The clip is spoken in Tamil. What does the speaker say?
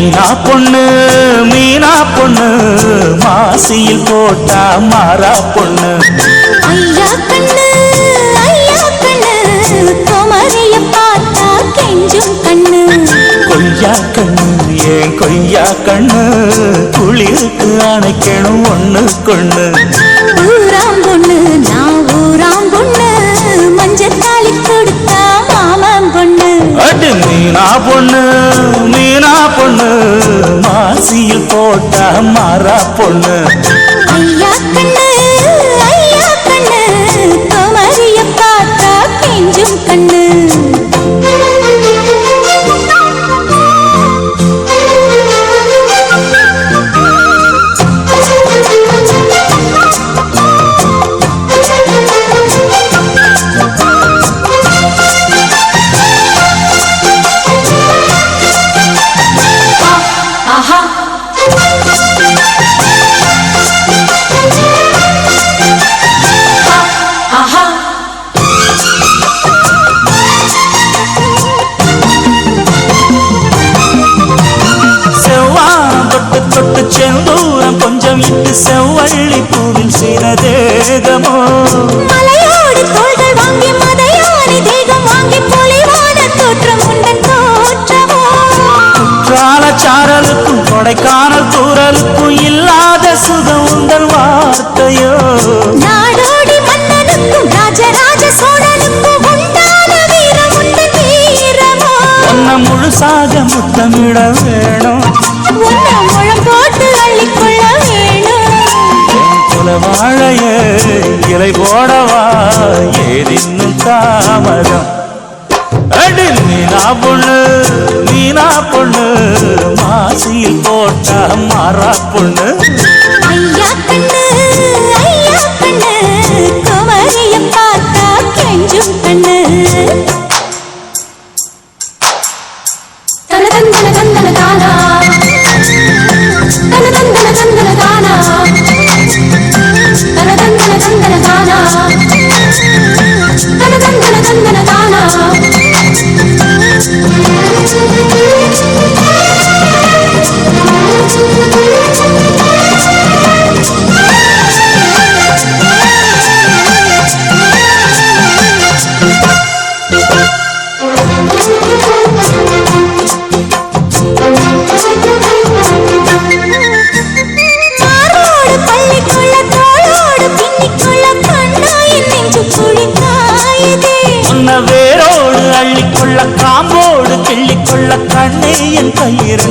மீனா பொண்ணு மீனா பொண்ணு மாசியில் போட்டா மாறா பொண்ணு ஐயா கண்ணு குமரிய பார்த்தா கெஞ்சும் கண்ணு கொய்யா கண்ணு ஏன் கொய்யா கண்ணு குளிருக்கு அணைக்கணும் ஒண்ணு கொண்ணு ஊராம் பொண்ணு நான் ஊராம் பொண்ணு மஞ்சத்தாலி கொடுத்தா மாமன் பொண்ணு அடி மீனா பொண்ணு மாசியில் போட்டா மாறா பொண்ணு ஐயா கண்ணு குமரிய பார்த்தா கெஞ்சும் கண்ணு செந்தூரம் கொஞ்சம் இட்டு செவ்வள்ளி பூவில் சிறதேகமோ மலையோடு தோள்கள் வாங்கி மதையானி தேகம் வாங்கி பொலிவான தோற்றம் உண்டன் தோற்றமோ குற்றால சாரலுக்கும் கொடைக்கானல் தூரலுக்கும் இல்லாத சுகம் உங்கள் வார்த்தையோ நாடோடி மன்னனுக்கும் ராஜராஜ சோழனுக்கும் உண்டான வீரம் உண்டன் வீரமோ ஒன்ன முழுசாக முத்தமிட வேணும் முழம் போட்டு அள்ளிக்கொள்ள வேணும் வாழைய இலை போடவா ஏதின்னும் தாமதம் அடி மீனா பொண்ணு மாசியில் போட்டா மாறா பொண்ணு ஐயா கண்ணு குமரிய பார்த்தா கெஞ்சும் கண்ணு தனதந்தன தந்தன தானா தனதந்தன தந்தன தானா தனதந்தன தந்தன தானா தனதந்தன தந்தன தானா வேரோடு அள்ளிக்கொள்ள காம்போடு கிள்ளிக்கொள்ள கண்ணே என் கயிறு